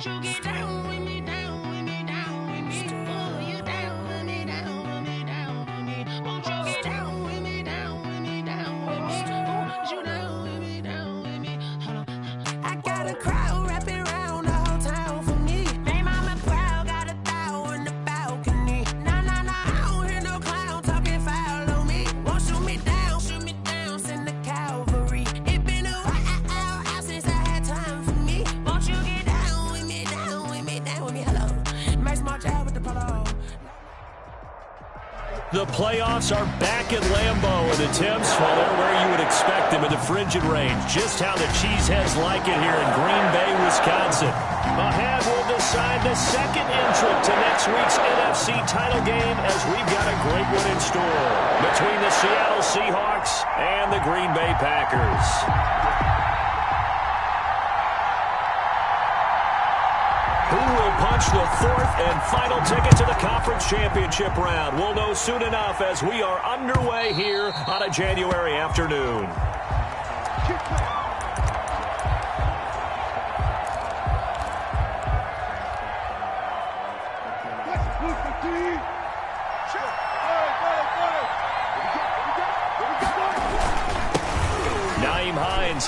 Won't you get down with me, down with me, down with me? Oh, you down with me, down with me, down with me. Won't you get down with me, down with me, down with me? Oh, you down with me, down with me. Hold on. I got a crowd wrapping around the whole town for me. Hey, mama proud, got a thou in the balcony. Nah, nah, nah, I don't hear no clown talking foul on me. Won't shoot me down, send the cavalry. It been a while since I had time for me. Won't you get down with me, down with me, down with me? Hello, Max March out with the polo. The playoffs are back at Lambeau, and the Temps, well, they're where you would expect them in the frigid range. Just how the Cheeseheads like it here in Green Bay, Wisconsin. Ahead, we'll decide the second entrant to next week's NFC title game, as we've got a great one in store between the Seattle Seahawks and the Green Bay Packers. Who will punch the fourth and final ticket to the conference championship round? We'll know soon enough as we are underway here on a January afternoon.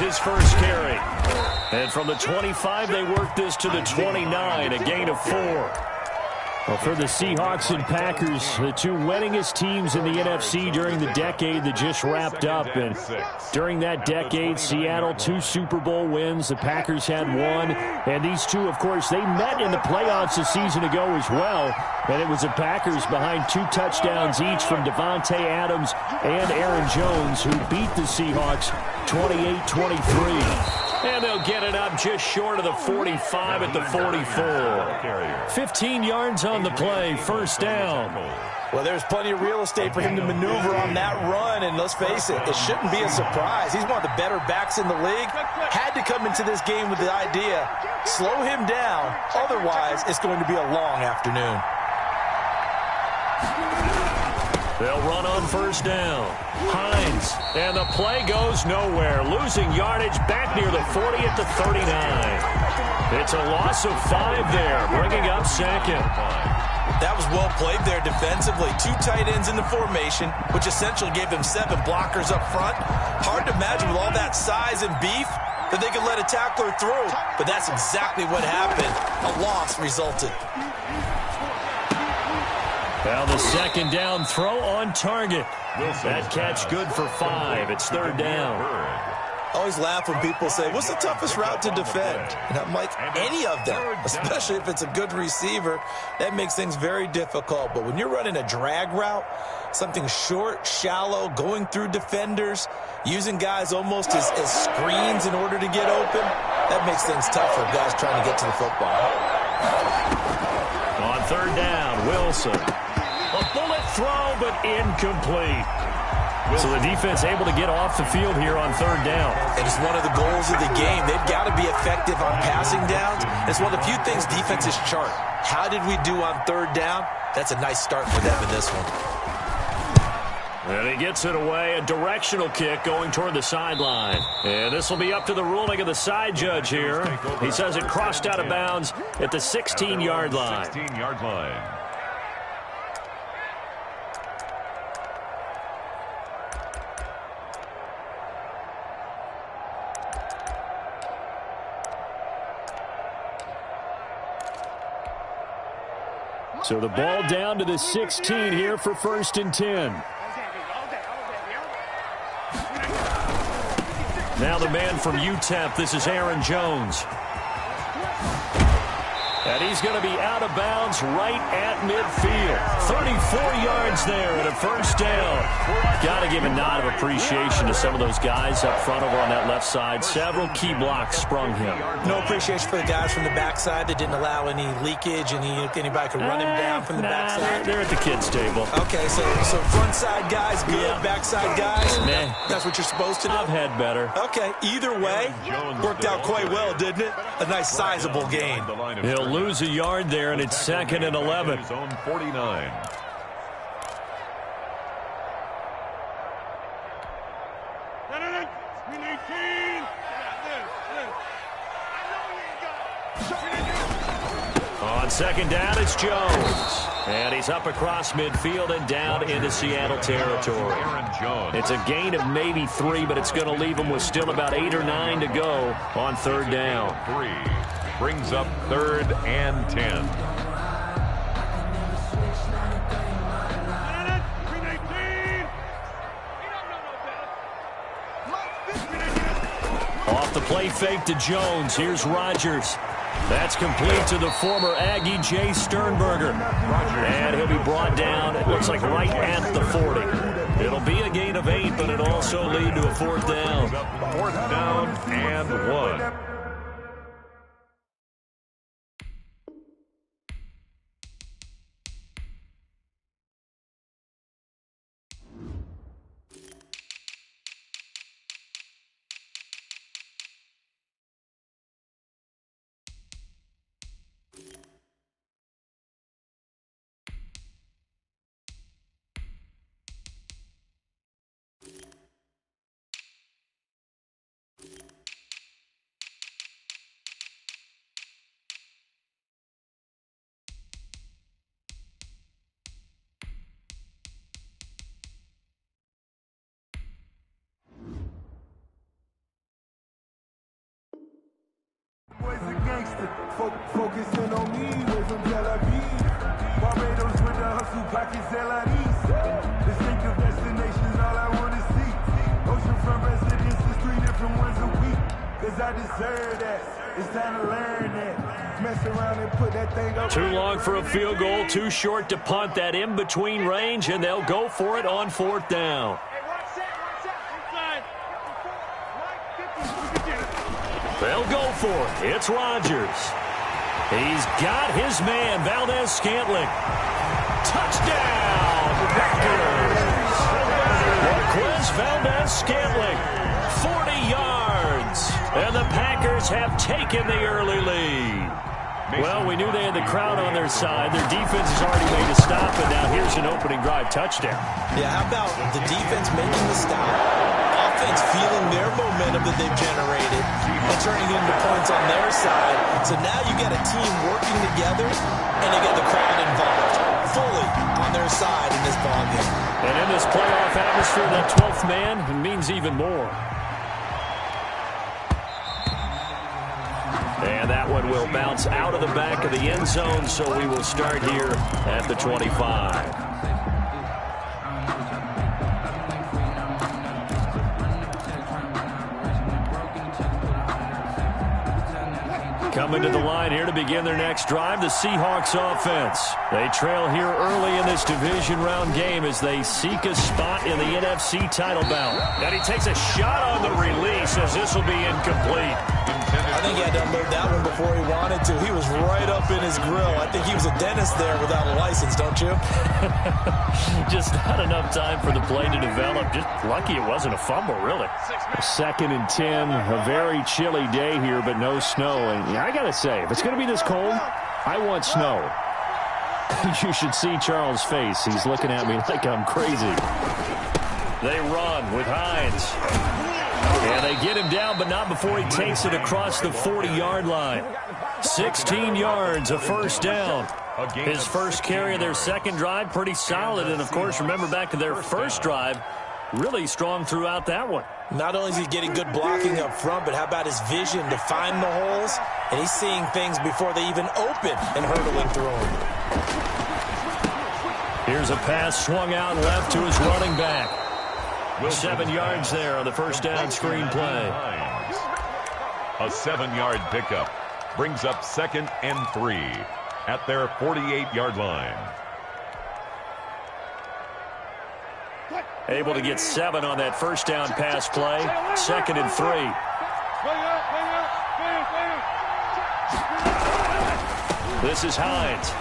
His first carry. And from the 25, they work this to the 29, a gain of 4. Well, for the Seahawks and Packers, the two winningest teams in the NFC during the decade that just wrapped up. And during that decade, Seattle, 2 Super Bowl wins. The Packers had 1. And these two, of course, they met in the playoffs a season ago as well. And it was the Packers behind 2 touchdowns each from Devontae Adams and Aaron Jones, who beat the Seahawks 28-23. And they'll get it up just short of the 45 at the 44. 15 yards on the play, first down. Well, there's plenty of real estate for him to maneuver on that run, and let's face it, it shouldn't be a surprise. He's one of the better backs in the league. Had to come into this game with the idea, slow him down, otherwise it's going to be a long afternoon. They'll run on first down. Hines, and the play goes nowhere. Losing yardage back near the 40 at the 39. It's a loss of 5 there, bringing up second. That was well played there defensively. 2 tight ends in the formation, which essentially gave them 7 blockers up front. Hard to imagine with all that size and beef that they could let a tackler through, but that's exactly what happened. A loss resulted. Now the second down throw on target. That catch good for 5. It's third down. I always laugh when people say, what's the toughest route to defend? And I'm like, any of them, especially if it's a good receiver. That makes things very difficult. But when you're running a drag route, something short, shallow, going through defenders, using guys almost as screens in order to get open, that makes things tough for guys trying to get to the football. On third down, Wilson. A bullet throw, but incomplete. So the defense able to get off the field here on third down. And it's one of the goals of the game. They've got to be effective on passing downs. It's one of the few things defenses chart. How did we do on third down? That's a nice start for them in this one. And he gets it away, a directional kick going toward the sideline. And this will be up to the ruling of the side judge here. He says it crossed out of bounds at the 16-yard line. 16-yard line. So the ball down to the 16 here for first and 10. Now the man from UTEP, this is Aaron Jones. And he's going to be out of bounds right at midfield. 34 yards there and a first down. Got to give a nod of appreciation to some of those guys up front over on that left side. Several key blocks sprung him. No appreciation for the guys from the backside that didn't allow any leakage, and anybody could run him down from the backside. They're at the kids' table. Okay, so front side guys good, backside guys, that's what you're supposed to do? I've had better. Okay, either way, worked out quite well, didn't it? A nice sizable gain. He'll lose a yard there, and it's second and 11. His own 49. On second down, it's Jones. And he's up across midfield and down into Seattle territory. It's a gain of maybe 3, but it's going to leave him with still about 8 or 9 to go on third down. 3 brings up 3rd and 10. Off the play fake to Jones. Here's Rodgers. That's complete to the former Aggie, Jay Sternberger. And he'll be brought down, it looks like right at the 40. It'll be a gain of 8, but it'll also lead to a 4th down. 4th down and 1. Boys a gangster, focusing on me, way from Tel Aviv. Barbados with the hustle, pockets LIDs. Distinctive destinations, all I wanna see. Oceanfront residences, 3 different ones a week. Cause I deserve that, it's time to learn that. Mess around and put that thing up. Too long for a field goal, too short to punt. That in-between range, and they'll go for it on 4th down. They'll go for it. It's Rodgers. He's got his man, Valdez-Scantling. Touchdown, Packers! Marquez Valdez-Scantling, 40 yards. And the Packers have taken the early lead. Well, we knew they had the crowd on their side. Their defense has already made a stop, and now here's an opening drive touchdown. Yeah, how about the defense making the stop? Offense feeling their momentum that they've generated and turning it into points on their side. So now you get a team working together, and you get the crowd involved fully on their side in this ballgame. And in this playoff atmosphere, that 12th man means even more. And that one will bounce out of the back of the end zone, so we will start here at the 25. Coming to the line here to begin their next drive, the Seahawks offense. They trail here early in this division round game as they seek a spot in the NFC title bout. And he takes a shot on the release as this will be incomplete. I think he had to unload that one before he wanted to. He was right up in his grill. I think he was a dentist there without a license, don't you? Just not enough time for the play to develop. Just lucky it wasn't a fumble, really. 2nd and 10, a very chilly day here, but no snow. And I got to say, if it's going to be this cold, I want snow. You should see Charles' face. He's looking at me like I'm crazy. They run with Hines. And they get him down, but not before he takes it across the 40-yard line. 16 yards, a 1st down. His first carry of their second drive, pretty solid. And, of course, remember back to their first drive, really strong throughout that one. Not only is he getting good blocking up front, but how about his vision to find the holes? And he's seeing things before they even open and hurdling through them. Here's a pass swung out left to his running back. 7 yards there on the first down screen play. A 7-yard pickup brings up 2nd and 3 at their 48-yard line. Able to get 7 on that first down pass play. 2nd and 3. This is Hines.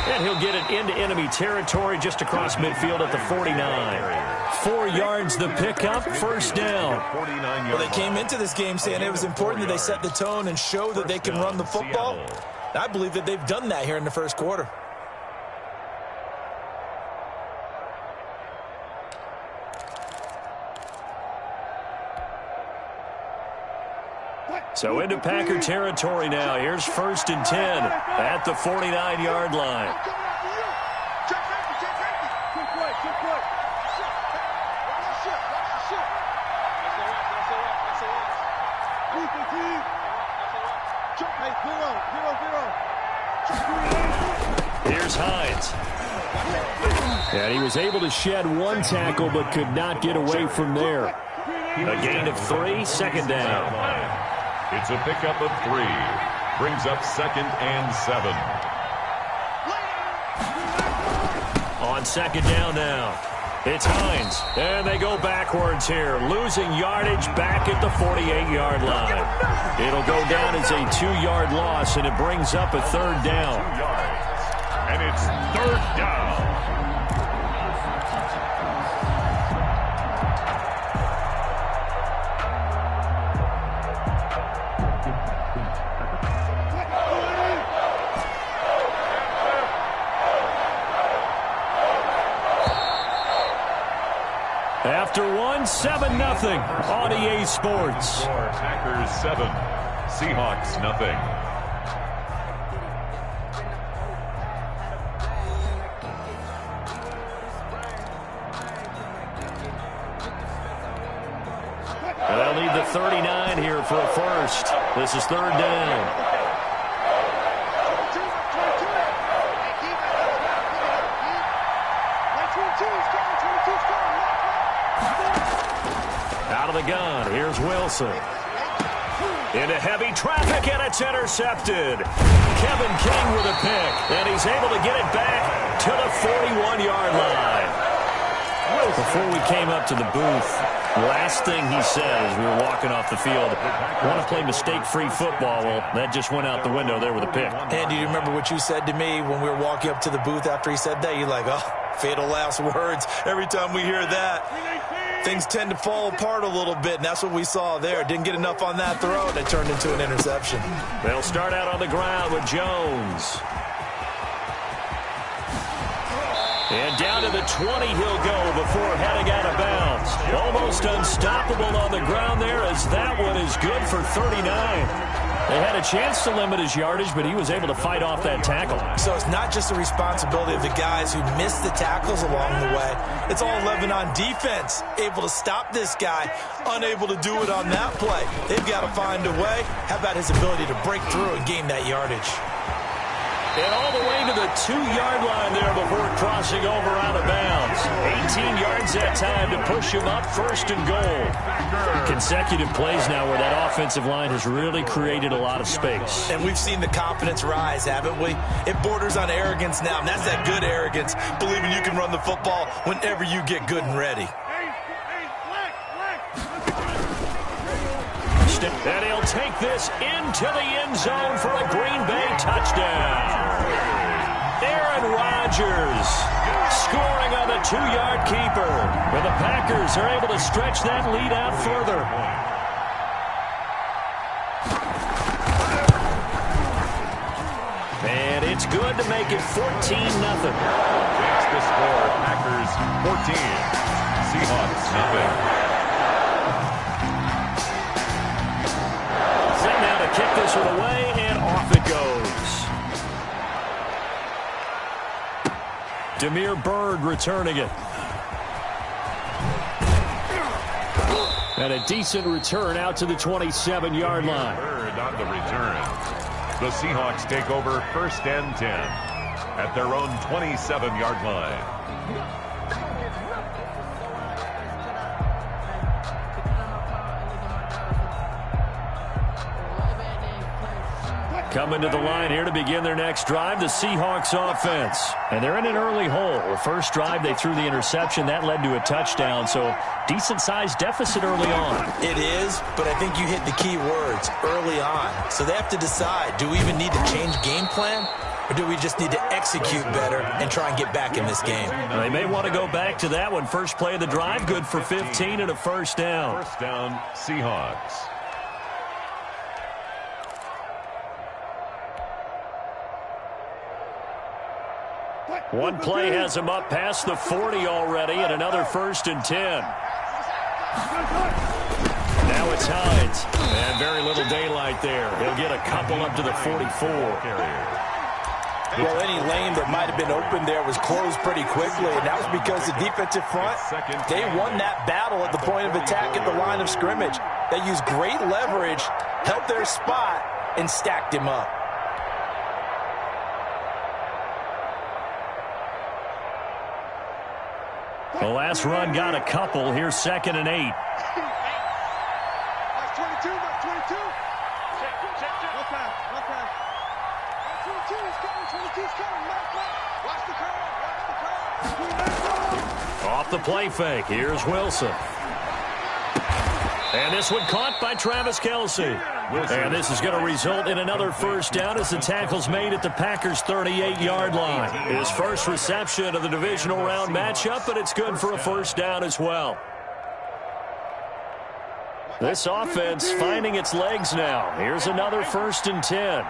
And he'll get it into enemy territory just across midfield at the 49. 4 yards the pickup, first down. Well, they came into this game saying it was important that they set the tone and show that they can run the football. I believe that they've done that here in the first quarter. So into Packer territory now. Here's 1st and 10 at the 49-yard line. Here's Hines. And he was able to shed one tackle but could not get away from there. A gain of 3, 2nd down. It's a pickup of 3. Brings up 2nd and 7. On 2nd down now. It's Hines. And they go backwards here. Losing yardage back at the 48-yard line. It'll go down as a 2-yard loss, and it brings up a 3rd down. 2 yards. And it's 3rd down. After 7-0 on EA Sports. Packers 7, Seahawks nothing. And they'll need the 39 here for a first. This is 3rd down. Out of the gun, here's Wilson. Into heavy traffic, and it's intercepted. Kevin King with a pick, and he's able to get it back to the 41-yard line. Before we came up to the booth, last thing he said as we were walking off the field, want to play mistake-free football. Well, that just went out the window there with a pick. Andy, do you remember what you said to me when we were walking up to the booth after he said that? You're like, oh, fatal last words. Every time we hear that, things tend to fall apart a little bit, and that's what we saw there. Didn't get enough on that throw, and it turned into an interception. They'll start out on the ground with Jones. And down to the 20 he'll go before heading out of bounds. Almost unstoppable on the ground there, as that one is good for 39. They had a chance to limit his yardage, but he was able to fight off that tackle. So it's not just the responsibility of the guys who missed the tackles along the way. It's all 11 on defense, able to stop this guy, unable to do it on that play. They've got to find a way. How about his ability to break through and gain that yardage? And all the way to the 2-yard line there before crossing over out of bounds. 18 yards that time to push him up 1st and goal. Consecutive plays now where that offensive line has really created a lot of space. And we've seen the confidence rise, haven't we? It borders on arrogance now, and that's that good arrogance, believing you can run the football whenever you get good and ready. And he'll take this into the end zone for a Green Bay touchdown. Aaron Rodgers scoring on the 2-yard keeper, where the Packers are able to stretch that lead out further. And it's good to make it 14-0. Makes the score Packers 14, Seahawks nothing. Kick this one away, and off it goes. Damiere Byrd returning it. And a decent return out to the 27-yard line. Byrd on the return. The Seahawks take over 1st and 10 at their own 27-yard line. Coming to the line here to begin their next drive, the Seahawks offense. And they're in an early hole. The first drive, they threw the interception. That led to a touchdown, so decent-sized deficit early on. It is, but I think you hit the key words, early on. So they have to decide, do we even need to change game plan? Or do we just need to execute better and try and get back in this game? They may want to go back to that one. First play of the drive, good for 15 and a 1st down. 1st down, Seahawks. One play has him up past the 40 already, and another 1st and 10. Now it's Hines. And very little daylight there. He'll get a couple up to the 44. Well, any lane that might have been open there was closed pretty quickly, and that was because the defensive front, they won that battle at the point of attack at the line of scrimmage. They used great leverage, held their spot, and stacked him up. The last run got a couple. Here's 2nd and 8. That's 22, that's 22. Check. One time. That's 22, he's coming, 22's coming. Watch the curve. Off the play fake. Here's Wilson. And this one caught by Travis Kelce. And this is going to result in another first down as the tackle's made at the Packers' 38-yard line. His first reception of the divisional round matchup, but it's good for a first down as well. This offense finding its legs now. Here's another 1st and 10.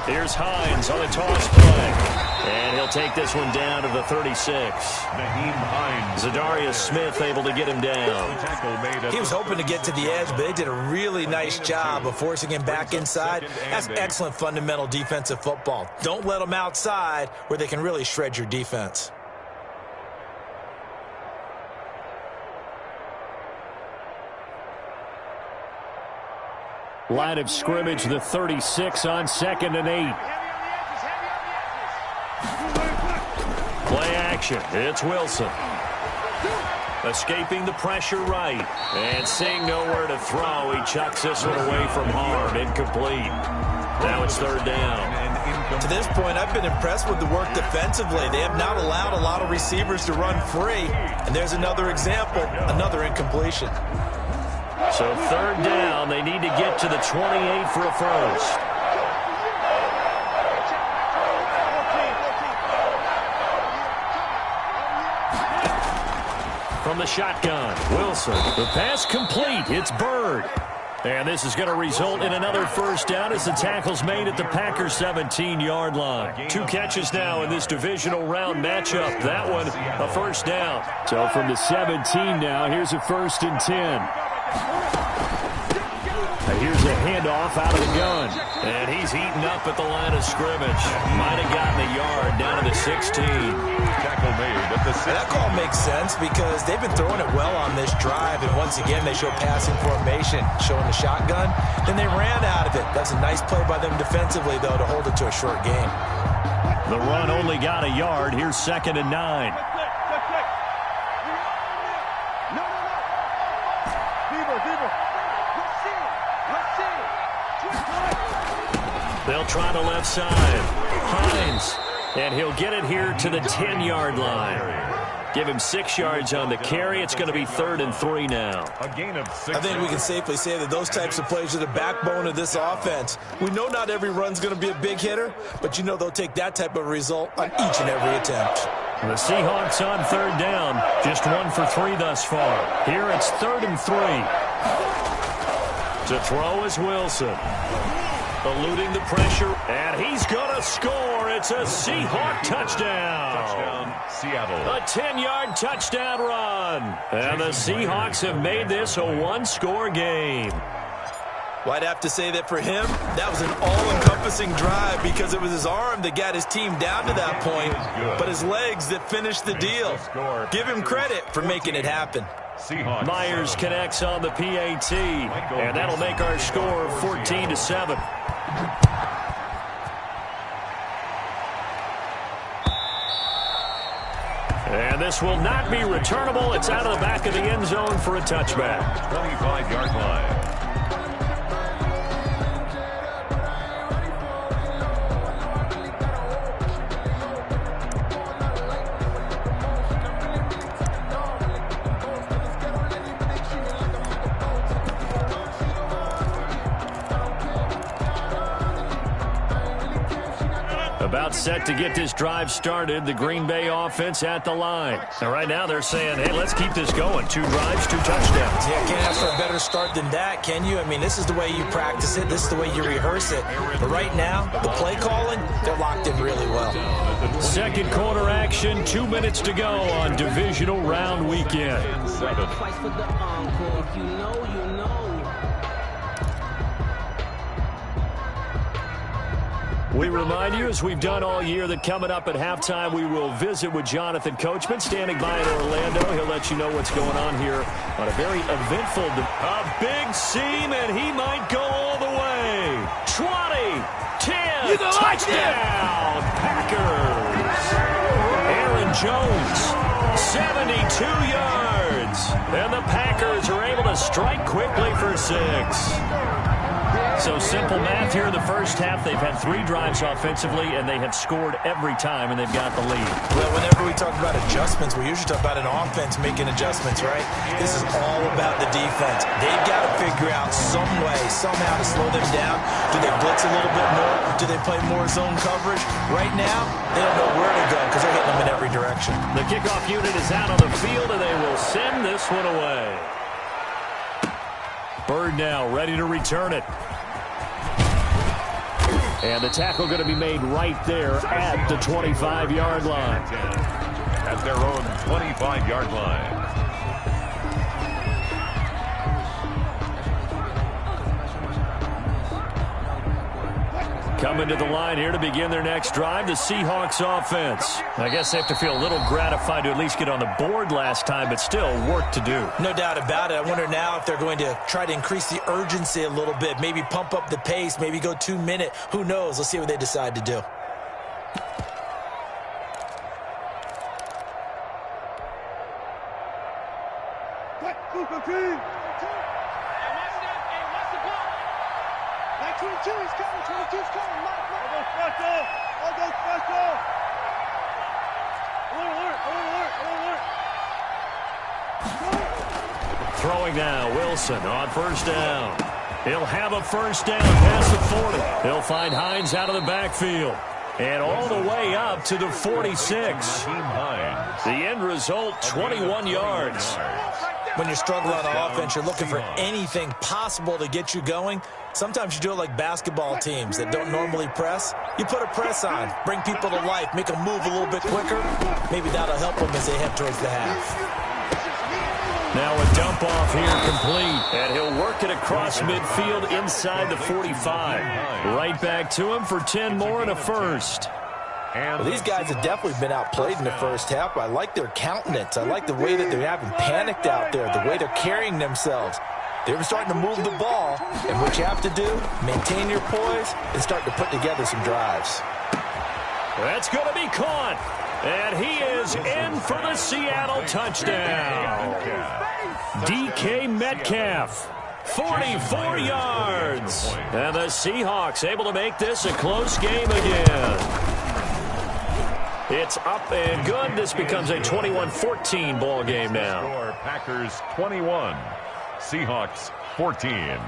Here's Hines on the toss play. And he'll take this one down to the 36. Zadarius Smith able to get him down. He was hoping to get to the edge, but they did a really nice job of forcing him back inside. That's excellent fundamental defensive football. Don't let them outside where they can really shred your defense. Line of scrimmage, the 36 on 2nd and 8. Play action. It's Wilson. Escaping the pressure right. And seeing nowhere to throw, he chucks this one away from harm. Incomplete. Now it's 3rd down. To this point, I've been impressed with the work defensively. They have not allowed a lot of receivers to run free. And there's another example, another incompletion. So 3rd down, they need to get to the 28 for a first. From the shotgun, Wilson. The pass complete. It's Bird. And this is going to result in another first down as the tackle's made at the Packers' 17-yard line. 2 catches now in this divisional round matchup. That one, a first down. So from the 17 now, here's a 1st and 10. Here's a handoff out of the gun. And he's heating up at the line of scrimmage. Might have gotten a yard down to the 16. Tackle made at the 16. That call makes sense because they've been throwing it well on this drive. And once again, they show passing formation, showing the shotgun. Then they ran out of it. That's a nice play by them defensively, though, to hold it to a short gain. The run only got a yard. Here's 2nd and 9. They'll try the left side. Hines. And he'll get it here to the 10-yard line. Give him 6 yards on the carry. It's going to be 3rd and 3 now. A gain of 6. I think we can safely say that those types of plays are the backbone of this offense. We know not every run's going to be a big hitter, but you know they'll take that type of result on each and every attempt. The Seahawks on 3rd down. Just 1 for 3 thus far. Here it's 3rd and 3. To throw is Wilson. Eluding the pressure, and he's going to score. It's a Seahawk touchdown. Touchdown, Seattle. A 10-yard touchdown run. And the Seahawks have made this a one-score game. Well, I'd have to say that for him, that was an all-encompassing drive because it was his arm that got his team down to that point, but his legs that finished the deal. Give him credit for making it happen. Seahawks. Myers connects on the PAT, and that'll make our score 14-7. And this will not be returnable. It's out of the back of the end zone for a touchback. 25-yard line. About Timeout set to get this drive started. The Green Bay offense at the line. And right now they're saying, hey, let's keep this going. 2 drives, 2 touchdowns. Yeah, can't ask for a better start than that, can you? I mean, this is the way you practice it. This is the way you rehearse it. But right now, the play calling, they're locked in really well. Second quarter action, 2 minutes to go on divisional round weekend. Twice for the encore. If you know, you know. We remind you, as we've done all year, that coming up at halftime, we will visit with Jonathan Coachman, standing by in Orlando. He'll let you know what's going on here on a very eventful, a big seam, and he might go all the way. 20, 10, touchdown, Packers. Aaron Jones, 72 yards, and the Packers are able to strike quickly for 6. So simple math here in the first half. They've had 3 drives offensively, and they have scored every time, and they've got the lead. Well, whenever we talk about adjustments, we usually talk about an offense making adjustments, right? This is all about the defense. They've got to figure out some way, somehow to slow them down. Do they blitz a little bit more? Do they play more zone coverage? Right now, they don't know where to go because they're hitting them in every direction. The kickoff unit is out on the field, and they will send this one away. Bird now ready to return it. And the tackle going to be made right there at the 25-yard line. At their own 25-yard line. Coming to the line here to begin their next drive, the Seahawks offense. I guess they have to feel a little gratified to at least get on the board last time, but still work to do. No doubt about it. I wonder now if they're going to try to increase the urgency a little bit, maybe pump up the pace, maybe go 2-minute. Who knows? Let's see what they decide to do. Throwing now, Wilson on first down. He'll have a first down past the 40. He'll find Hines out of the backfield. And all the way up to the 46. The end result, 21 yards. When you're struggling on offense, you're looking for anything possible to get you going. Sometimes you do it like basketball teams that don't normally press. You put a press on, bring people to life, make them move a little bit quicker. Maybe that'll help them as they head towards the half. Now a dump off here complete, and he'll work it across midfield inside the 45. Right back to him for 10 more and a first. Well, these guys have definitely been outplayed in the first half. I like their countenance. I like the way that they haven't panicked out there, the way they're carrying themselves. They're starting to move the ball, and what you have to do, maintain your poise and start to put together some drives. That's going to be caught, and he is in for the Seattle touchdown. DK Metcalf, 44 yards, and the Seahawks able to make this a close game again. It's up and good. This becomes a 21-14 ball game now. Packers 21, Seahawks 14.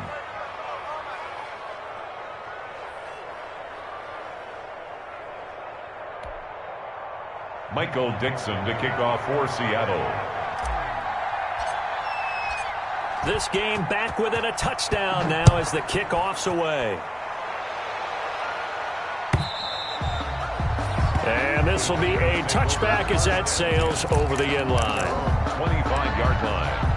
Michael Dixon to kick off for Seattle. This game back within a touchdown now as the kickoff's away. And this will be a touchback as that sails over the end line. 25-yard line.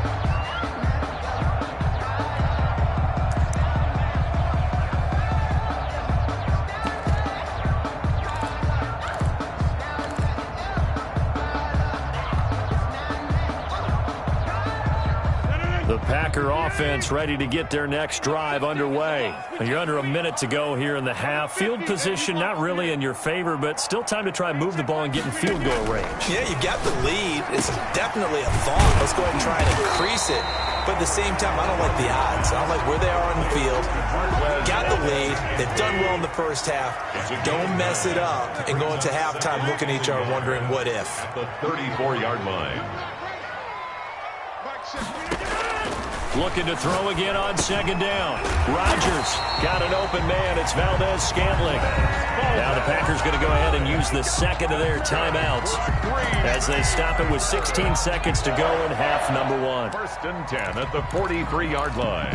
The Packer offense ready to get their next drive underway. You're under a minute to go here in the half. Field position not really in your favor, but still time to try and move the ball and get in field goal range. Yeah, you got the lead. It's definitely a thought. Let's go ahead and try and increase it. But at the same time, I don't like the odds. I don't like where they are on the field. Got the lead. They've done well in the first half. Don't mess it up and go into halftime looking at each other wondering what if. The 34-yard line. Looking to throw again on second down. Rodgers got an open man. It's Valdez-Scantling. Now the Packers going to go ahead and use the second of their timeouts as they stop it with 16 seconds to go in half number 1. 1st and 10 at the 43-yard line.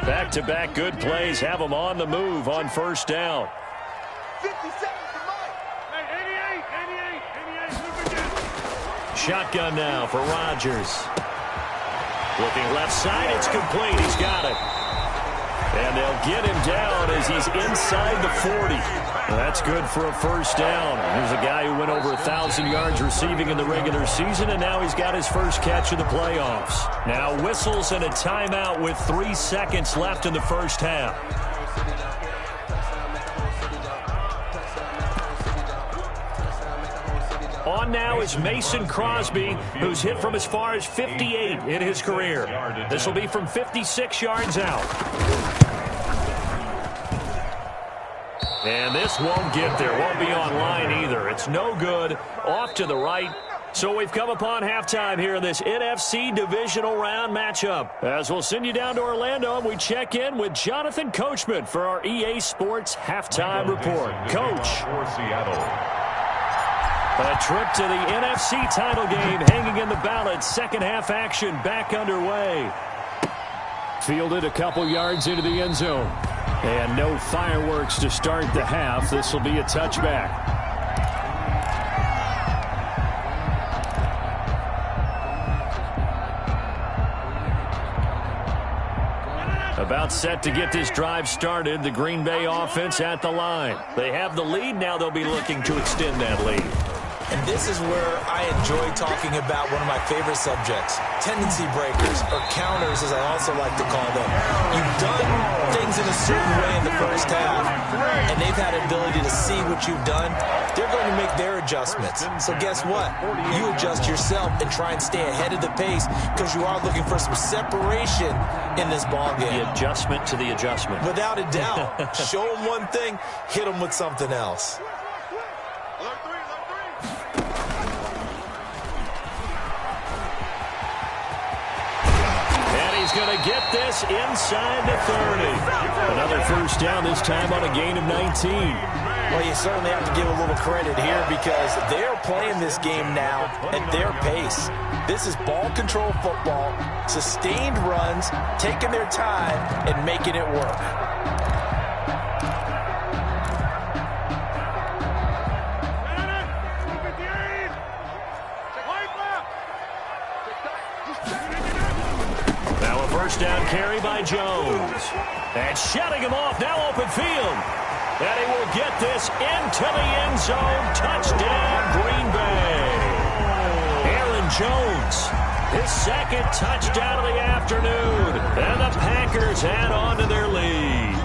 Back-to-back good plays have them on the move on first down. 50 seconds to Mike. Hey, 88. Shotgun now for Rodgers. Looking left side, it's complete. He's got it. And they'll get him down as he's inside the 40. That's good for a first down. Here's a guy who went over 1,000 yards receiving in the regular season, and now he's got his first catch of the playoffs. Now whistles and a timeout with 3 seconds left in the first half. On now is Mason Crosby, who's hit from as far as 58 in his career. This will be from 56 yards out. And this won't get there. Won't be on line either. It's no good. Off to the right. So we've come upon halftime here in this NFC divisional round matchup. As we'll send you down to Orlando, and we check in with Jonathan Coachman for our EA Sports Halftime Report. Coach. For Seattle. A trip to the NFC title game hanging in the balance. Second half action back underway. Fielded a couple yards into the end zone. And no fireworks to start the half. This will be a touchback. About set to get this drive started. The Green Bay offense at the line. They have the lead. Now they'll be looking to extend that lead. And this is where I enjoy talking about one of my favorite subjects, tendency breakers, or counters as I also like to call them. You've done things in a certain way in the first half, and they've had an ability to see what you've done. They're going to make their adjustments. So guess what? You adjust yourself and try and stay ahead of the pace because you are looking for some separation in this ball game. The adjustment to the adjustment. Without a doubt. Show them one thing, hit them with something else. He's going to get this inside the 30. Another first down, this time on a gain of 19. Well, you certainly have to give a little credit here because they're playing this game now at their pace. This is ball control football, sustained runs, taking their time, and making it work. First down carry by Jones. And shutting him off, now open field. And he will get this into the end zone. Touchdown, Green Bay. Aaron Jones, his second touchdown of the afternoon. And the Packers add on to their lead.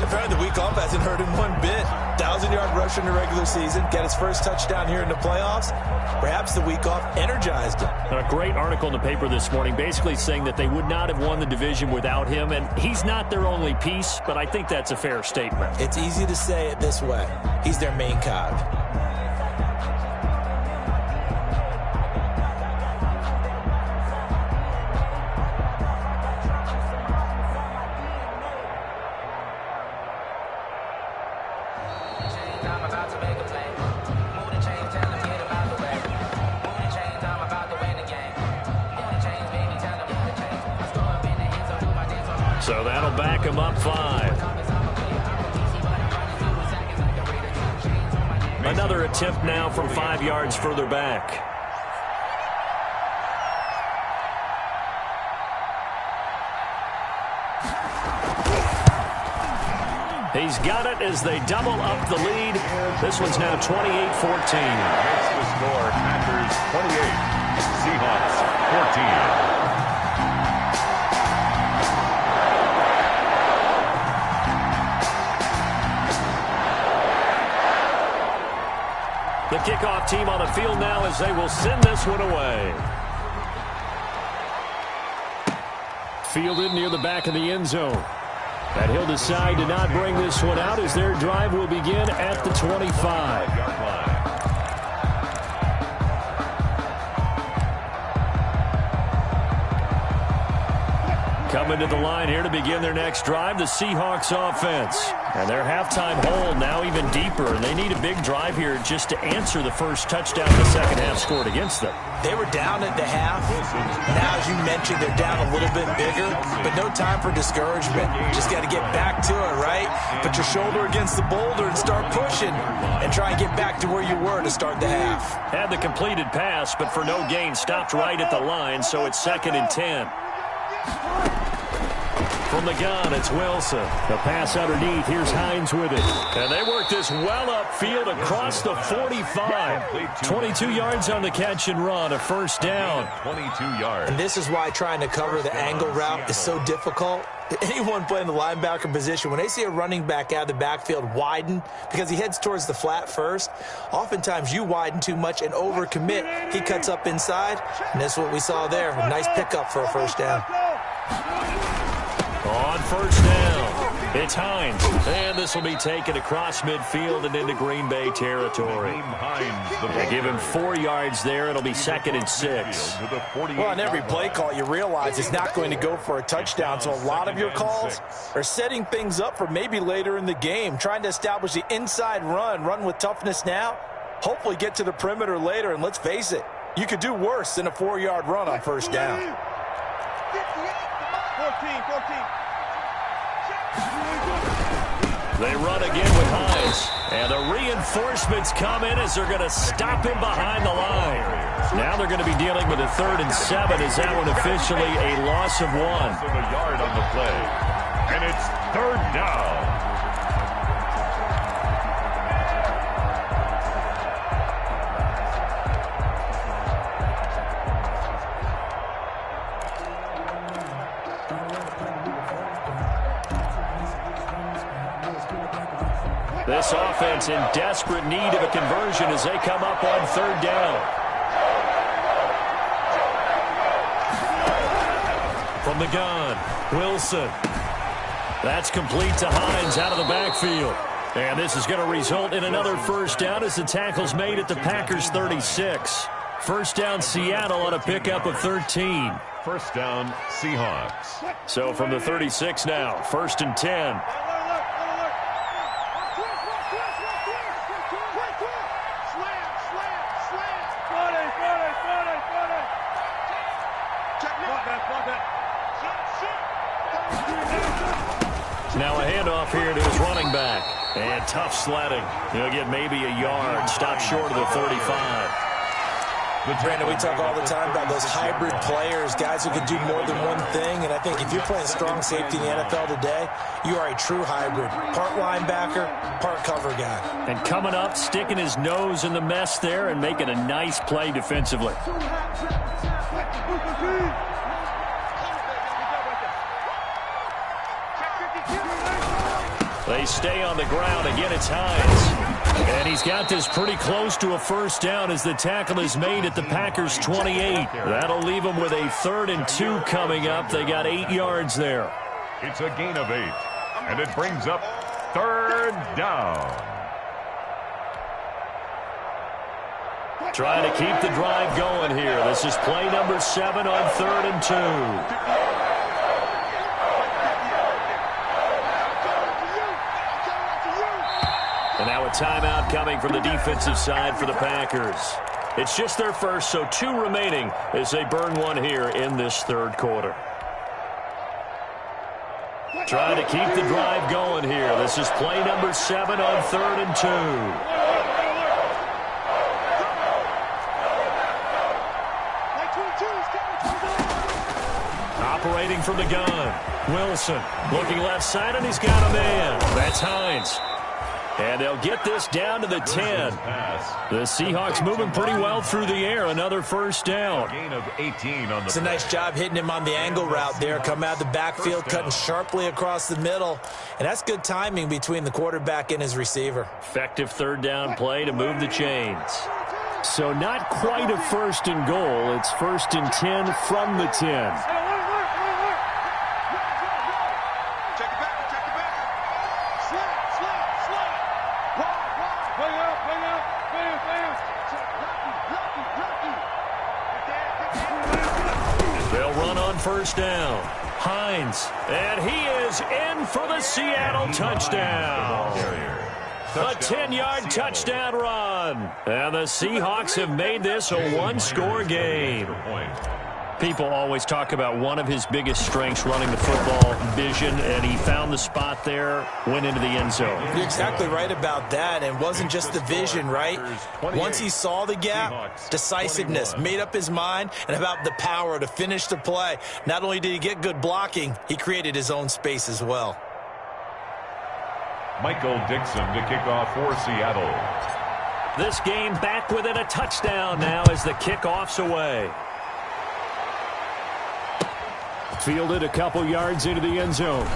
Apparently the week off hasn't hurt him one bit. 1,000-yard rusher in the regular season. Got his first touchdown here in the playoffs. Perhaps the week off energized him. A great article in the paper this morning basically saying that they would not have won the division without him. And he's not their only piece, but I think that's a fair statement. It's easy to say it this way. He's their main cog. So that'll back him up 5. Another attempt now from 5 yards further back. He's got it as they double up the lead. This one's now 28-14. Makes the score Packers 28, Seahawks 14. The kickoff team on the field now as they will send this one away. Fielded near the back of the end zone. And he'll decide to not bring this one out as their drive will begin at the 25. coming to the line here to begin their next drive, the Seahawks offense. And their halftime hole now even deeper, and they need a big drive here just to answer the first touchdown the second half scored against them. They were down at the half. Now, as you mentioned, they're down a little bit bigger, but no time for discouragement. Just got to get back to it, right? Put your shoulder against the boulder and start pushing and try and get back to where you were to start the half. Had the completed pass, but for no gain, stopped right at the line, so it's 2nd and 10. From the gun, it's Wilson. The pass underneath. Here's Hines with it. And they work this well upfield across the 45. 22 yards on the catch and run, a first down. 22 yards. And this is why trying to cover the angle route is so difficult. Anyone playing the linebacker position, when they see a running back out of the backfield widen because he heads towards the flat first, oftentimes you widen too much and overcommit. He cuts up inside, and that's what we saw there. A nice pickup for a first down. On first down, it's Hines. And this will be taken across midfield and into Green Bay territory. They give him 4 yards there. It'll be 2nd and 6. Well, on every play call, you realize it's not going to go for a touchdown. So a lot of your calls are setting things up for maybe later in the game, trying to establish the inside run with toughness now, hopefully get to the perimeter later. And let's face it, you could do worse than a 4-yard run on first down. 14. They run again with Hines. And the reinforcements come in as they're going to stop him behind the line. Now they're going to be dealing with a 3rd and 7. Is that one officially a loss of 1? A yard on the play. And it's 3rd down. This offense in desperate need of a conversion as they come up on 3rd down. From the gun, Wilson. That's complete to Hines out of the backfield. And this is going to result in another first down as the tackle's made at the Packers' 36. First down, Seattle on a pickup of 13. First down, Seahawks. So from the 36 now, 1st and 10. Now a handoff here to his running back. And tough sledding. He'll get maybe a yard. Stop short of the 35. Brandon, we talk all the time about those hybrid players, guys who can do more than one thing. And I think if you're playing strong safety in the NFL today, you are a true hybrid. Part linebacker, part cover guy. And coming up, sticking his nose in the mess there and making a nice play defensively. They stay on the ground. Again, it's Hines. And he's got this pretty close to a first down as the tackle is made at the Packers' 28. That'll leave them with a 3rd and 2 coming up. They got 8 yards there. It's a gain of 8. And it brings up 3rd down. Trying to keep the drive going here. This is play number 7 on 3rd and 2. And now a timeout coming from the defensive side for the Packers. It's just their first, so 2 remaining as they burn one here in this 3rd quarter. Trying to keep the drive going here. This is play number 7 on 3rd and 2. Operating from the gun. Wilson looking left side, and he's got a man. That's Hines. And they'll get this down to the 10. The Seahawks moving pretty well through the air. Another first down. Gain of 18 on the It's a nice job hitting him on the angle route there. Come out of the backfield, cutting sharply across the middle. And that's good timing between the quarterback and his receiver. Effective 3rd down play to move the chains. So not quite a 1st and goal. It's 1st and 10 from the 10. on first down. Hines, and he is in for the Seattle touchdown. A 10-yard touchdown run. And the Seahawks have made this a one-score game. People always talk about one of his biggest strengths, running the football, vision, and he found the spot there, went into the end zone. You're exactly right about that. And it wasn't just the vision, right? Once he saw the gap, decisiveness, made up his mind, and about the power to finish the play. Not only did he get good blocking, he created his own space as well. Michael Dixon to kick off for Seattle. This game back within a touchdown now as the kickoff's away. Fielded a couple yards into the end zone.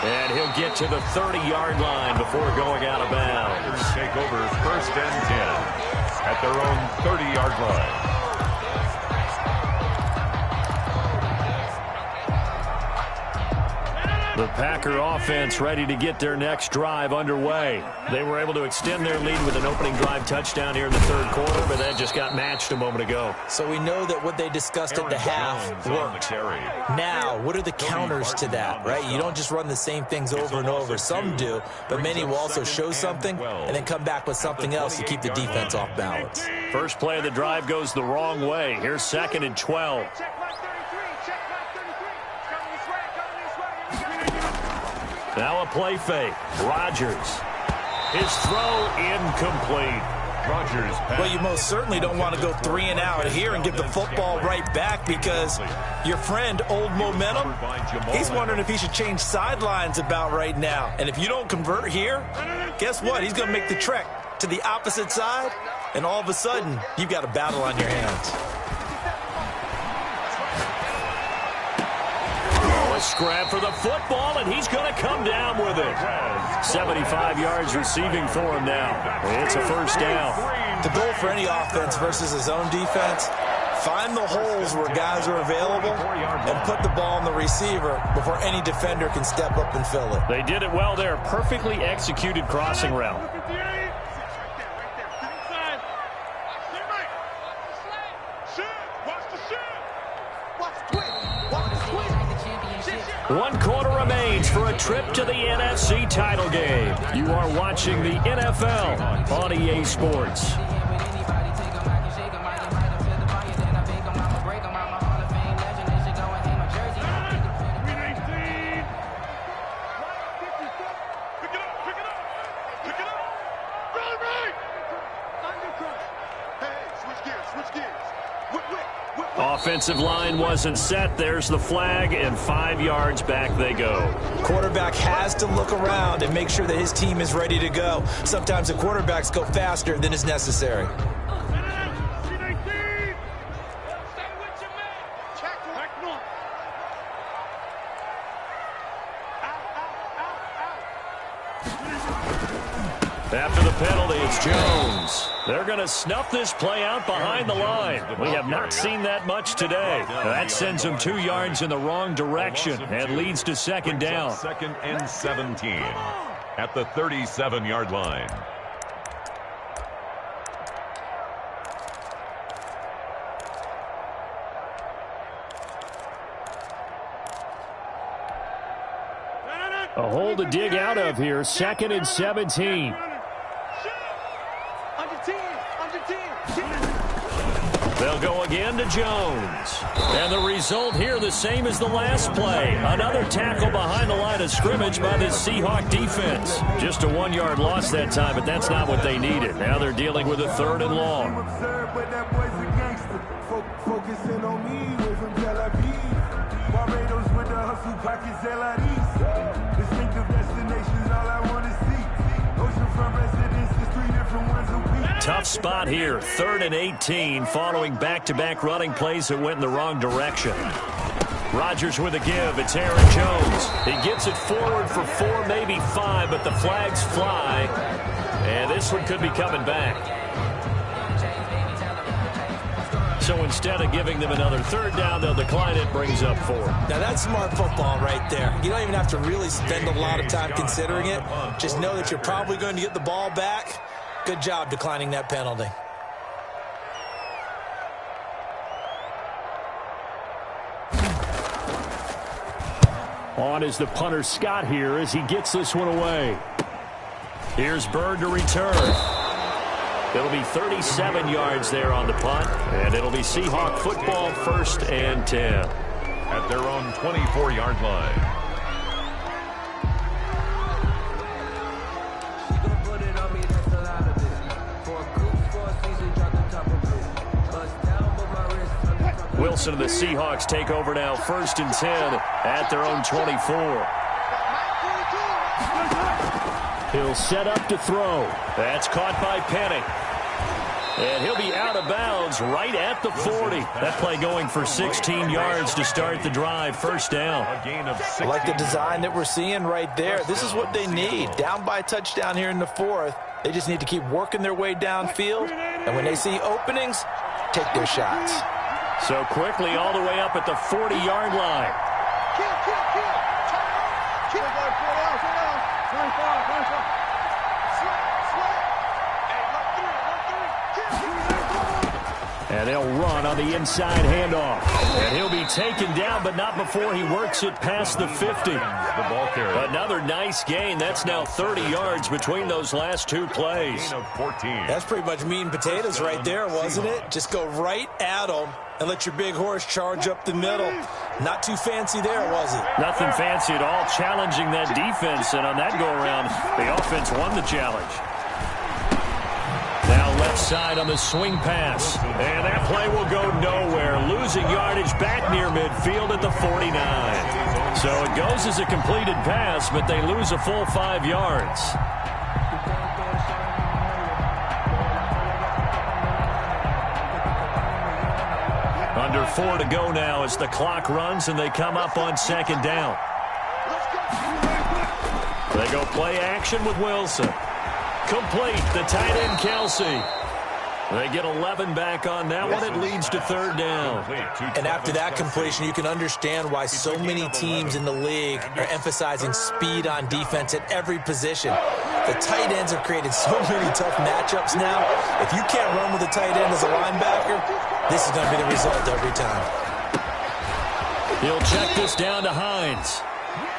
And he'll get to the 30-yard line before going out of bounds. Take over first and 10 at their own 30-yard line. The Packer offense ready to get their next drive underway. They were able to extend their lead with an opening drive touchdown here in the third quarter, but that just got matched a moment ago. So we know that what they discussed at the half worked. Now, what are the counters to that, right? You don't just run the same things over and over. Some do, but many will also show something and then come back with something else to keep the defense off balance. First play of the drive goes the wrong way. Here's 2nd and 12. Now a play fake. Rodgers. His throw incomplete. Rodgers. Well, you most certainly don't want to go 3 and out here and give the football right back because your friend, Old Momentum, he's wondering if he should change sidelines about right now. And if you don't convert here, guess what? He's going to make the trek to the opposite side, and all of a sudden, you've got a battle on your hands. A scrap for the football, and he's going to come down with it. 75 yards receiving for him now. It's a first down. The goal for any offense versus his own defense, find the holes where guys are available and put the ball on the receiver before any defender can step up and fill it. They did it well there. Perfectly executed crossing route. One quarter remains for a trip to the NFC title game. You are watching the NFL on EA Sports. Offensive line wasn't set. There's the flag, and 5 yards back they go. Quarterback has to look around and make sure that his team is ready to go. Sometimes the quarterbacks go faster than is necessary. After the penalty, it's Jones. They're going to snuff this play out behind the line. We have not seen that much today. That sends them 2 yards in the wrong direction and leads to second down. 2nd and 17 at the 37-yard line. A hole to dig out of here. 2nd and 17. They'll go again to Jones. And the result here the same as the last play. Another tackle behind the line of scrimmage by the Seahawk defense. Just a 1-yard loss that time, but that's not what they needed. Now they're dealing with a 3rd and long. Focusing on me, way from Tel Aviv. Barbados with the hustle pockets, distinctive destinations, all I want to see. Oceanfront residences, 3 different ones a week. Tough spot here, 3rd and 18, following back-to-back running plays that went in the wrong direction. Rodgers with a give. It's Aaron Jones. He gets it forward for 4, maybe 5, but the flags fly. And this one could be coming back. So instead of giving them another 3rd down, they'll decline it, brings up 4. Now that's smart football right there. You don't even have to really spend a lot of time considering it. Just know that you're probably going to get the ball back. Good job declining that penalty. On is the punter Scott here as he gets this one away. Here's Bird to return. It'll be 37 yards there on the punt, and it'll be Seahawk football 1st and 10. At their own 24-yard line. Wilson and the Seahawks take over now 1st and 10 at their own 24. He'll set up to throw. That's caught by Penny. And he'll be out of bounds right at the 40. That play going for 16 yards to start the drive. 1st down. A gain of 6. I like the design that we're seeing right there. This is what they need. Down by a touchdown here in the 4th. They just need to keep working their way downfield. And when they see openings, take their shots. So quickly all the way up at the 40-yard line. And they'll run on the inside handoff. And he'll be taken down, but not before he works it past the 50. The ball carrier. Another nice gain. That's now 30 yards between those last 2 plays. Gain of 14. That's pretty much meat and potatoes right there, wasn't it? Just go right at them and let your big horse charge up the middle. Not too fancy there, was it? Nothing fancy at all, challenging that defense. And on that go-around, the offense won the challenge. Now left side on the swing pass. And that play will go nowhere. Losing yardage back near midfield at the 49. So it goes as a completed pass, but they lose a full 5 yards. Under 4 to go now as the clock runs and they come up on 2nd down. They go play action with Wilson. Complete, the tight end Kelsey. They get 11 back on that one. It leads to 3rd down. And after that completion, you can understand why so many teams in the league are emphasizing speed on defense at every position. The tight ends have created so many tough matchups now. If you can't run with a tight end as a linebacker, this is going to be the result every time. He'll check this down to Hines.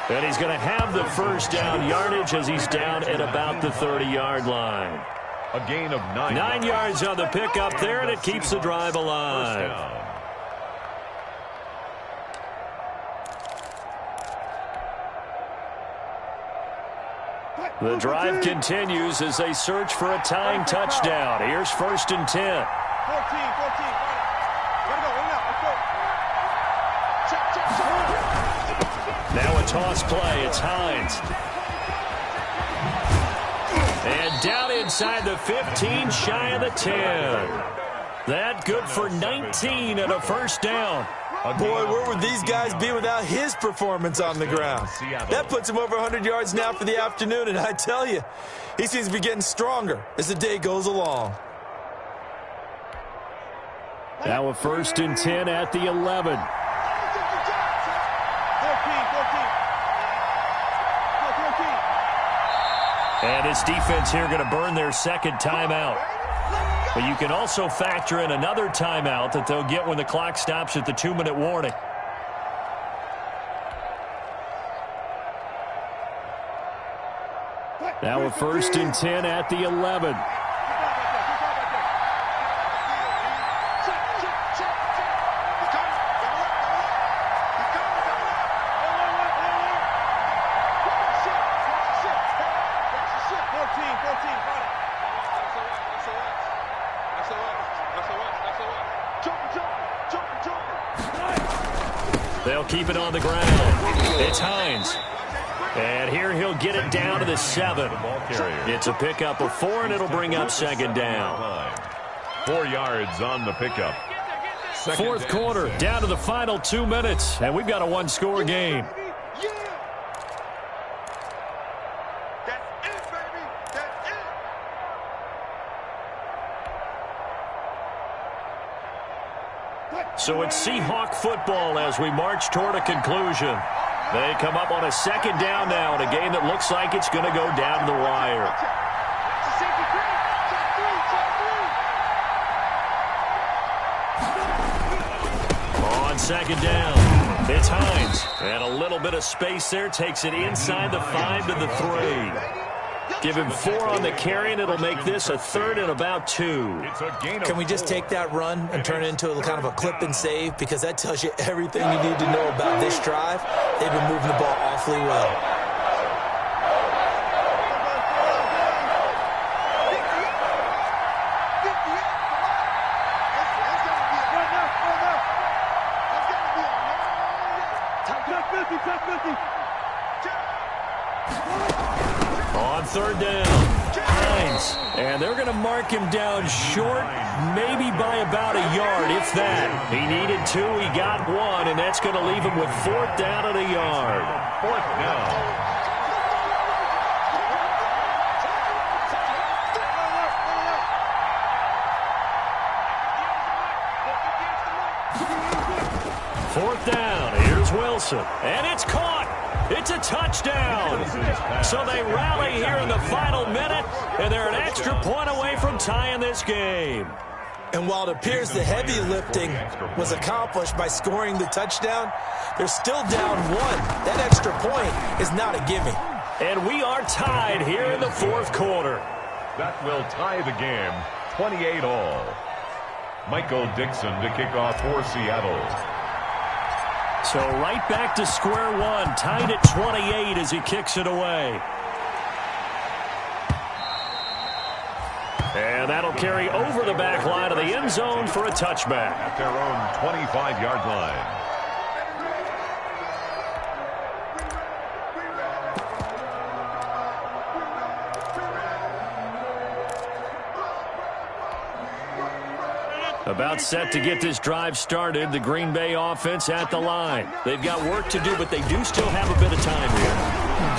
And he's going to have the 1st down yardage as he's down at about the 30-yard line. A gain of 9. 9 yards on the pickup there, and it keeps the drive alive. The drive continues as they search for a tying touchdown. Here's 1st and 10. 14. Now a toss play. It's Hines. And down inside the 15, shy of the 10. That good for 19 and a 1st down. Boy, where would these guys be without his performance on the ground? That puts him over 100 yards now for the afternoon, and I tell you, he seems to be getting stronger as the day goes along. Now a 1st and 10 at the 11. And this defense here going to burn their 2nd timeout. But you can also factor in another timeout that they'll get when the clock stops at the 2-minute warning. Now a 1st and 10 at the 11. They'll keep it on the ground. It's Hines. And here he'll get it down to the 7. It's a pickup of 4, and it'll bring up 2nd down. 4 yards on the pickup. 4th quarter, down to the final 2 minutes, and we've got a 1-score game. So it's Seahawk football as we march toward a conclusion. They come up on a 2nd down now in a game that looks like it's going to go down to the wire. On 2nd down, It's Hines. And a little bit of space there. Takes it inside the 5 to the 3. Give him 4 on the carry, and it'll make this a 3rd and about 2. Can we just take that run and turn it into a kind of a clip and save? Because that tells you everything you need to know about this drive. They've been moving the ball awfully well. On 3rd down, Hines. And they're going to mark him down short, maybe by about a yard, if that. He needed 2, he got 1, and that's going to leave him with 4th down at a yard. 4th down. Fourth down, here's Wilson, and it's caught. It's a touchdown. So they rally here in the final minute, and they're an extra point away from tying this game. And while it appears the heavy lifting was accomplished by scoring the touchdown, they're still down 1. That extra point is not a gimme. And we are tied here in the 4th quarter. That will tie the game, 28 all. Michael Dixon to kick off for Seattle. So right back to square one, tied at 28 as he kicks it away. And that'll carry over the back line of the end zone for a touchback. At their own 25-yard line. About set to get this drive started, the Green Bay offense at the line. They've got work to do, but they do still have a bit of time here.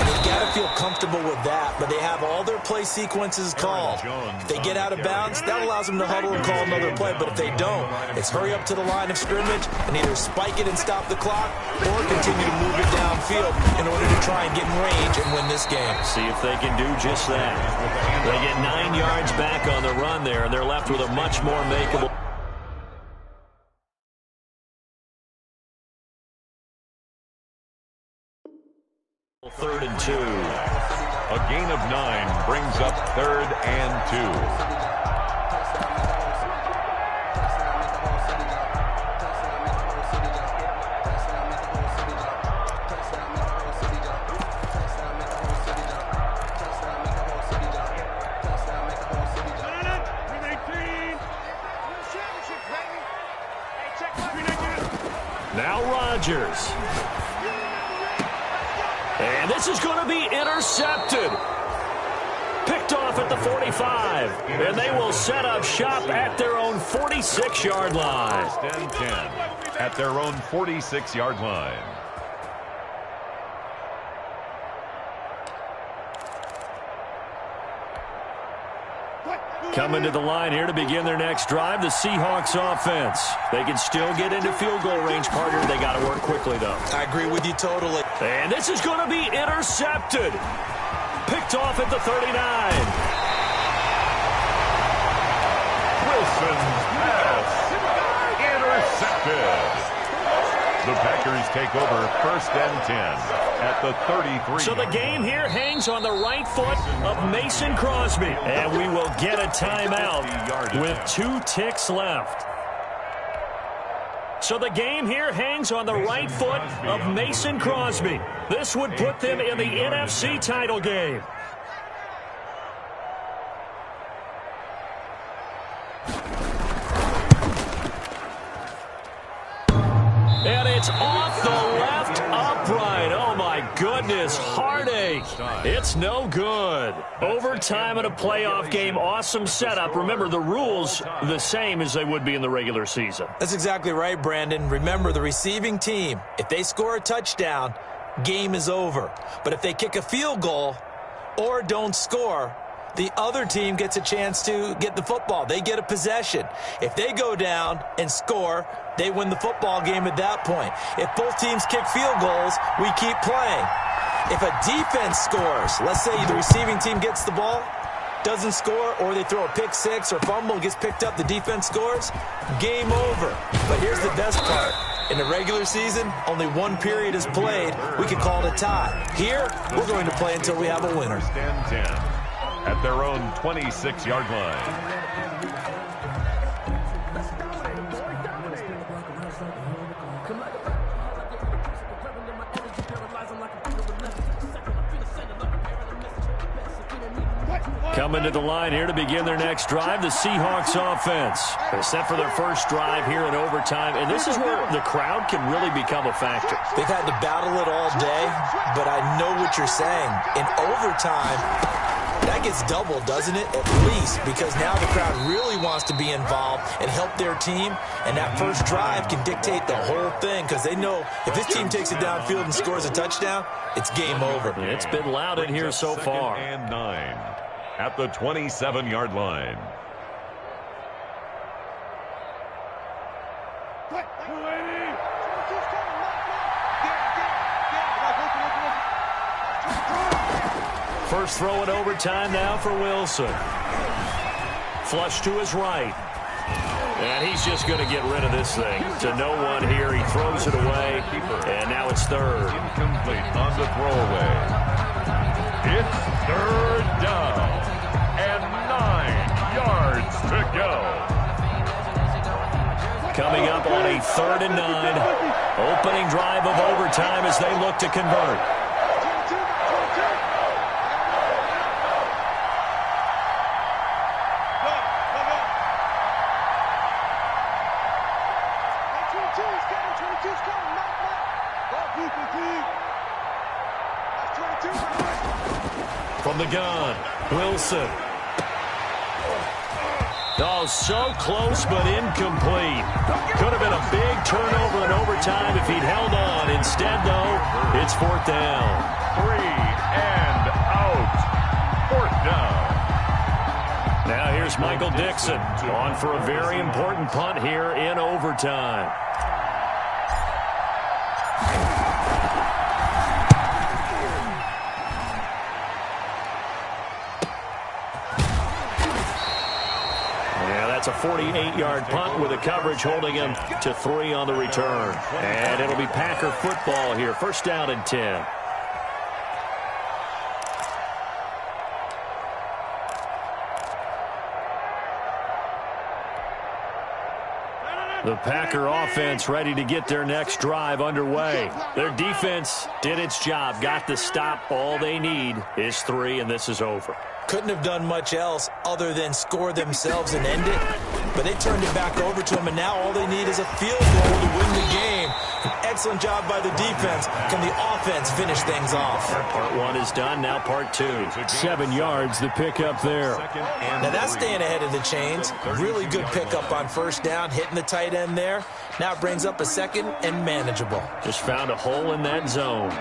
And they've got to feel comfortable with that, but they have all their play sequences called. If they get out of bounds, that allows them to huddle and call another play, but if they don't, it's hurry up to the line of scrimmage and either spike it and stop the clock or continue to move it downfield in order to try and get in range and win this game. See if they can do just that. They get 9 yards back on the run there, and they're left with a much more makeable. 3rd and 2. A gain of 9 brings up 3rd and 2. Now Rodgers. And this is going to be intercepted. Picked off at the 45. And they will set up shop at their own 46-yard line. 10-10 at their own 46-yard line. Coming to the line here to begin their next drive, the Seahawks offense. They can still get into field goal range, partner. They got to work quickly, though. I agree with you totally. And this is going to be intercepted. Picked off at the 39. Wilson's pass intercepted. The Packers take over 1st and 10 at the 33. So the game here hangs on the right foot of Mason Crosby. And we will get a timeout with 2 ticks left. So the game here hangs on the right foot of Mason Crosby. This would put them in the NFC title game. And it's off the left upright. Oh, my goodness. Heartache. It's no good. Overtime in a playoff game. Awesome setup. Remember, the rules the same as they would be in the regular season. That's exactly right, Brandon. Remember, the receiving team, if they score a touchdown, game is over. But if they kick a field goal or don't score, the other team gets a chance to get the football. They get a possession. If they go down and score, they win the football game at that point. If both teams kick field goals, we keep playing. If a defense scores, let's say the receiving team gets the ball, doesn't score, or they throw a pick six or fumble, gets picked up, the defense scores, game over. But here's the best part. In the regular season, only one period is played. We could call it a tie. Here, we're going to play until we have a winner. First and 10 at their own 26-yard line. Coming to the line here to begin their next drive, the Seahawks offense. They're set for their first drive here in overtime, and this is where the crowd can really become a factor. They've had to battle it all day, but I know what you're saying. In overtime, that gets doubled, doesn't it? At least, because now the crowd really wants to be involved and help their team, and that first drive can dictate the whole thing because they know if this team takes it downfield and scores a touchdown, it's game over. It's been loud in here so far. And 9 at the 27-yard line. First throw in overtime now for Wilson. Flush to his right. And he's just going to get rid of this thing. To no one here. He throws it away. And now it's third. Incomplete on the throwaway. It's third down. And 9 yards to go. Coming up on a 3rd and 9. Opening drive of overtime as they look to convert. From the gun, Wilson. Oh, so close but incomplete. Could have been a big turnover in overtime if he'd held on. Instead, though, it's 4th down. 3 and out. 4th down. Now here's Michael Dixon on for a very important punt here in overtime. That's a 48-yard punt with a coverage holding him to 3 on the return. And it'll be Packer football here. First down and 10. The Packer offense ready to get their next drive underway. Their defense did its job, got the stop. All they need is 3, and this is over. Couldn't have done much else other than score themselves and end it. But they turned it back over to them, and now all they need is a field goal to win the game. An excellent job by the defense. Can the offense finish things off? Part 1 is done, now part 2. 7 yards, the pickup there. Now that's staying ahead of the chains. Really good pickup on first down, hitting the tight end there. Now it brings up a 2nd and manageable. Just found a hole in that zone.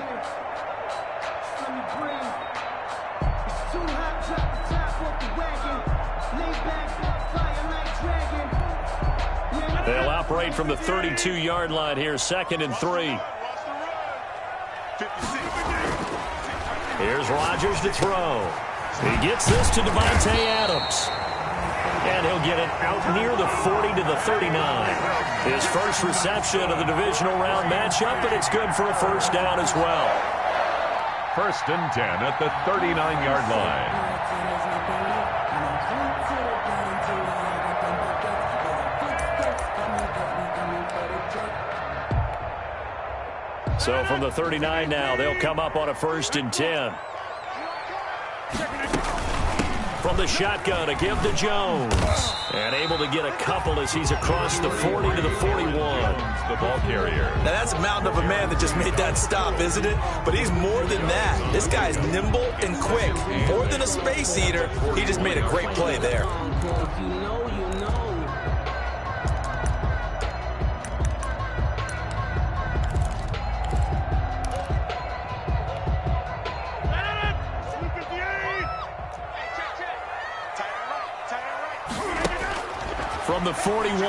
They'll operate from the 32-yard line here, 2nd and 3. Here's Rodgers to throw. He gets this to Devontae Adams. And he'll get it out near the 40 to the 39. His first reception of the divisional round matchup, and it's good for a first down as well. First and 10 at the 39-yard line. So from the 39 now, they'll come up on a 1st and 10. From the shotgun, a give to Jones. And able to get a couple as he's across the 40 to the 41. The ball carrier. Now that's a mountain of a man that just made that stop, isn't it? But he's more than that. This guy's nimble and quick. More than a space eater, he just made a great play there. From the 41,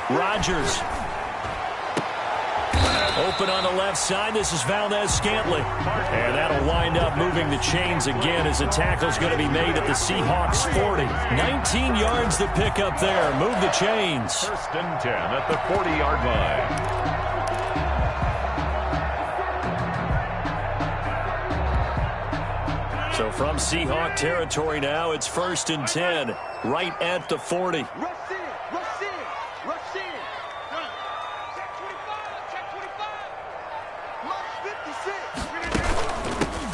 Rodgers. Open on the left side. This is Valdez-Scantling. And that'll wind up moving the chains again as a tackle's going to be made at the Seahawks 40. 19 yards to pick up there. Move the chains. First and 10 at the 40-yard line. So from Seahawk territory now, it's 1st and 10, right at the 40. Rush in, rush in, rush in. Check 25, check 25. Mark 56.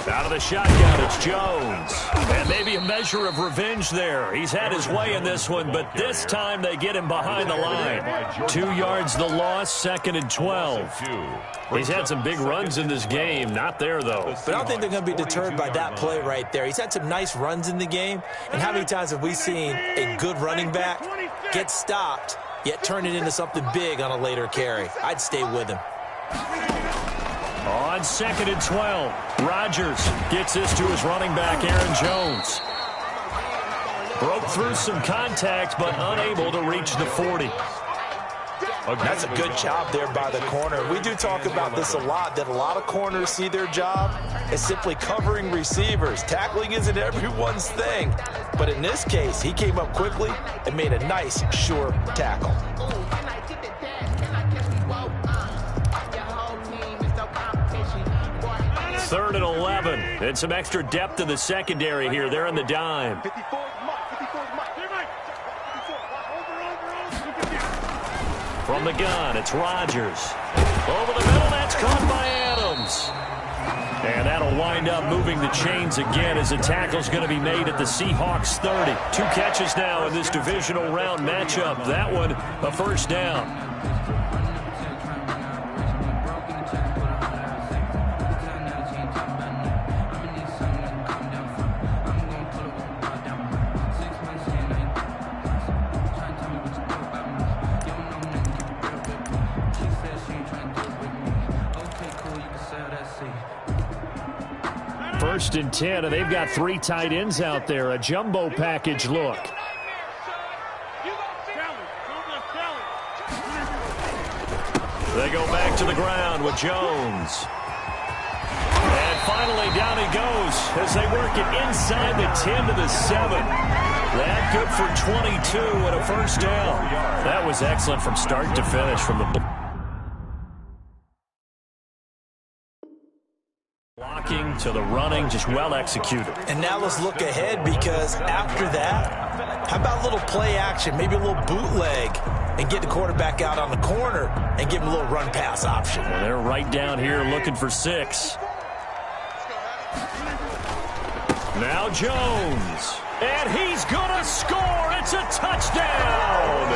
Out of the shotgun, it's Jones. And maybe a measure of revenge there. He's had his way in this one, but this time they get him behind the line. 2 yards the loss, 2nd and 12. He's had some big runs in this game. Not there, though. But I don't think they're going to be deterred by that play right there. He's had some nice runs in the game. And how many times have we seen a good running back get stopped, yet turn it into something big on a later carry? I'd stay with him. On 2nd and 12, Rodgers gets this to his running back, Aaron Jones. Broke through some contact, but unable to reach the 40. That's a good job there by the corner. We do talk about this a lot, that a lot of corners see their job as simply covering receivers. Tackling isn't everyone's thing. But in this case, he came up quickly and made a nice, sure tackle. 3rd and 11. And some extra depth in the secondary here. They're in the dime. From the gun, it's Rodgers. Over the middle, that's caught by Adams. And that'll wind up moving the chains again as a tackle's going to be made at the Seahawks 30. 2 catches now in this divisional round matchup. That one, a 1st down. First and 10, and they've got 3 tight ends out there. A jumbo package look. They go back to the ground with Jones. And finally down he goes as they work it inside the 10 to the 7. That good for 22 and a 1st down. That was excellent from start to finish from the blocking to the running, just well executed. And now let's look ahead, because after that, how about a little play action, maybe a little bootleg, and get the quarterback out on the corner and give him a little run pass option. And they're right down here looking for 6. Now Jones. And he's going to score. It's a touchdown.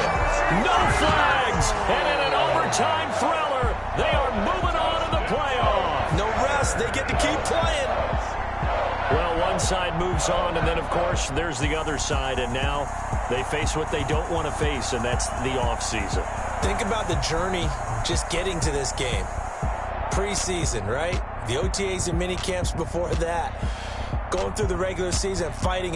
No flags. And in an overtime thriller, they are moving on in the playoff. No rest. They get to keep playing. Well, one side moves on, and then, of course, there's the other side. And now they face what they don't want to face, and that's the offseason. Think about the journey just getting to this game. Preseason, right? The OTAs and mini camps before that. Going through the regular season, fighting.